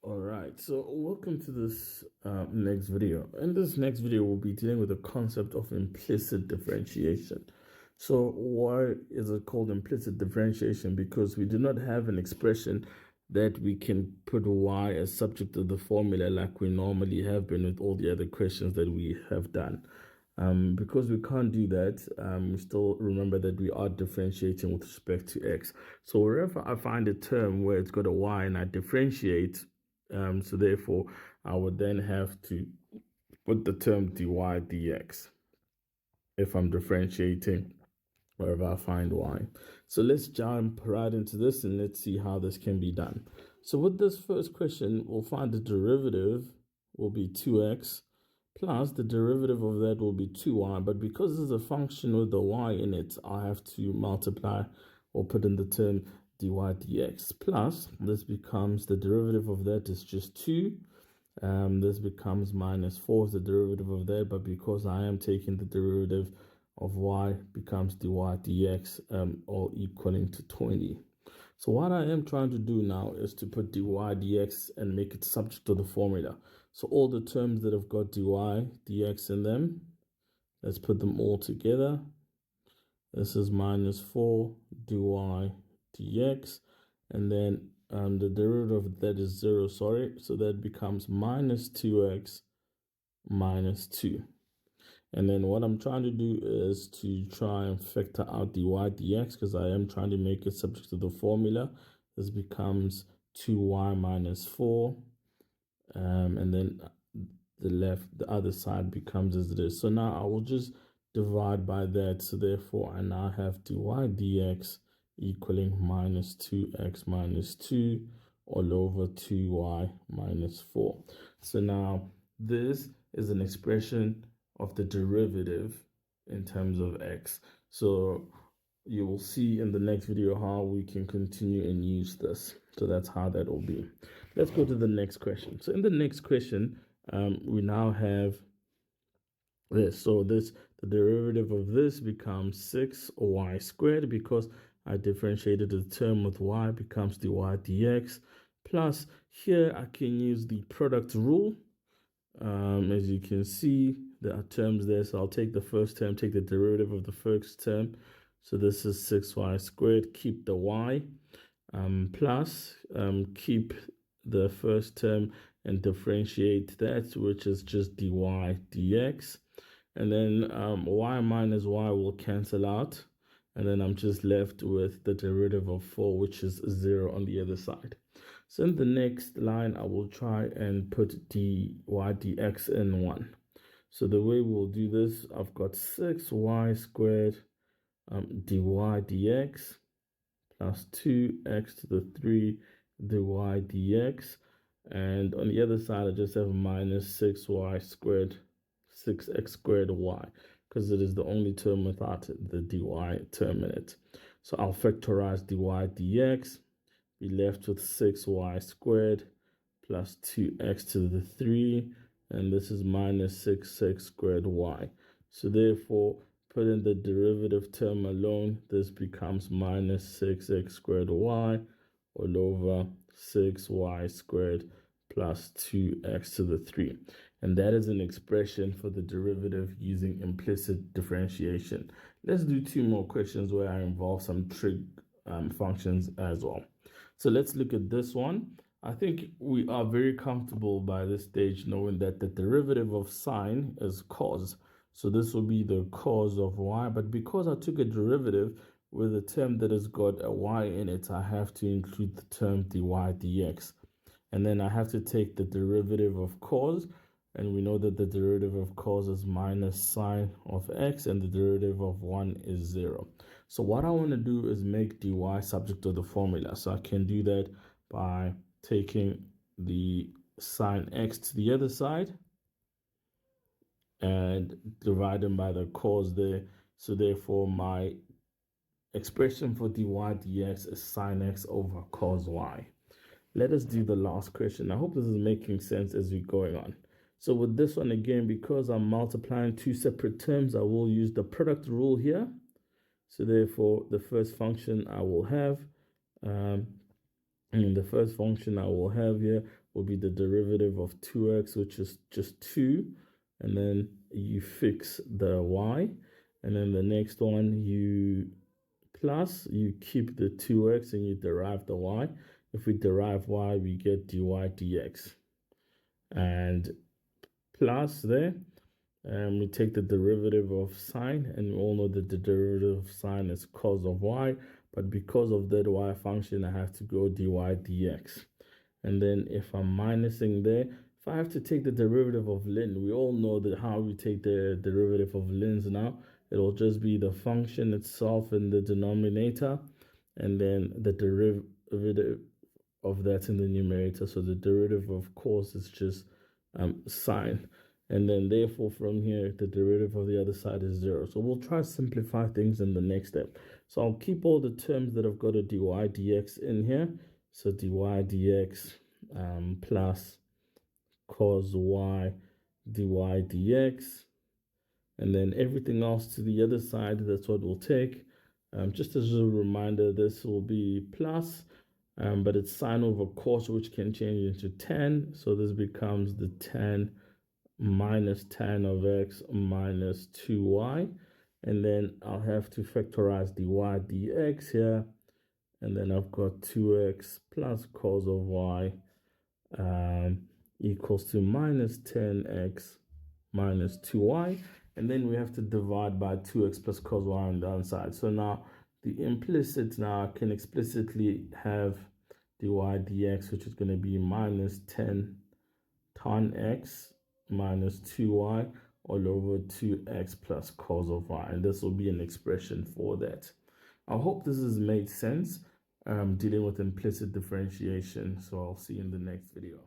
All right, so welcome to this next video. In this next video, we'll be dealing with the concept of implicit differentiation. So why is it called implicit differentiation? Because we do not have an expression that we can put y as subject to the formula like we normally have been with all the other questions that we have done. Because we can't do that, we still remember that we are differentiating with respect to x. So wherever I find a term where it's got a y and I differentiate, so therefore, I would then have to put the term dy dx if I'm differentiating wherever I find y. So let's jump right into this and let's see how this can be done. So with this first question, we'll find the derivative will be 2x plus the derivative of that will be 2y. But because there's a function with the y in it, I have to multiply or put in the term dy dx plus this becomes the derivative of that is just 2. This becomes minus 4 is the derivative of that, but because I am taking the derivative of y becomes dy dx, all equaling to 20. So what I am trying to do now is to put dy dx and make it subject to the formula. So all the terms that have got dy dx in them, let's put them all together. This is minus 4 dy dx, and then the derivative of that is 0, so that becomes minus 2x minus 2. And then what I'm trying to do is to try and factor out dy dx because I am trying to make it subject to the formula. This becomes 2y minus 4, and then the other side becomes as it is. So now I will just divide by that. So therefore, I now have dy dx equaling minus 2x minus 2 all over 2y minus 4. So now this is an expression of the derivative in terms of x. So you will see in the next video how we can continue and use this. So that's how that will be. Let's go to the next question. So in the next question, we now have this. So the derivative of this becomes 6y squared because I differentiated the term with y becomes dy dx. Plus here I can use the product rule. As you can see, there are terms there. So I'll take the first term, take the derivative of the first term. So this is 6y squared, keep the y, plus keep the first term and differentiate that, which is just dy dx. And then y minus y will cancel out. And then I'm just left with the derivative of 4, which is 0 on the other side. So in the next line, I will try and put dy dx in 1. So the way we'll do this, I've got 6y squared dy dx plus 2x to the 3 dy dx. And on the other side, I just have minus 6y squared, 6x squared y, because it is the only term without the dy term in it. So I'll factorize dy dx, be left with 6y squared plus 2x to the 3, and this is minus 6x squared y. So therefore, put in the derivative term alone, this becomes minus 6x squared y all over 6y squared plus 2x to the 3. And that is an expression for the derivative using implicit differentiation. Let's do 2 more questions where I involve some trig functions as well. So let's look at this one. I think we are very comfortable by this stage knowing that the derivative of sine is cos. So this will be the cos of y. But because I took a derivative with a term that has got a y in it, I have to include the term dy dx. And then I have to take the derivative of cos. And we know that the derivative of cos is minus sine of x, and the derivative of 1 is 0. So what I want to do is make dy subject to the formula. So I can do that by taking the sine x to the other side and dividing by the cos there. So therefore, my expression for dy dx is sine x over cos y. Let us do the last question. I hope this is making sense as we're going on. So with this one again, because I'm multiplying 2 separate terms, I will use the product rule here. So therefore, the first function I will have, here will be the derivative of 2x, which is just 2, and then you fix the y, and then the next one you keep the 2x and you derive the y. If we derive y, we get dy dx, and plus there, we take the derivative of sine, and we all know that the derivative of sine is cos of y, but because of that y function, I have to go dy dx. And then if I'm minusing there, if I have to take the derivative of ln, we all know that how we take the derivative of ln's now. It'll just be the function itself in the denominator, and then the derivative of that in the numerator. So the derivative of cos is just sine. And then therefore from here, the derivative of the other side is 0. So we'll try to simplify things in the next step. So I'll keep all the terms that have got a dy dx in here. So dy dx plus cos y dy dx. And then everything else to the other side, that's what we'll take. Just as a reminder, this will be plus, but it's sine over cos, which can change into tan. So this becomes the tan minus tan of x minus 2y. And then I'll have to factorize dy dx here. And then I've got 2x plus cos of y equals to minus 10x minus 2y. And then we have to divide by 2x plus cos y on the other side. So now the implicit now can explicitly have dy dx, which is going to be minus 10 tan x minus 2y all over 2x plus cos of y. And this will be an expression for that. I hope this has made sense dealing with implicit differentiation. So I'll see you in the next video.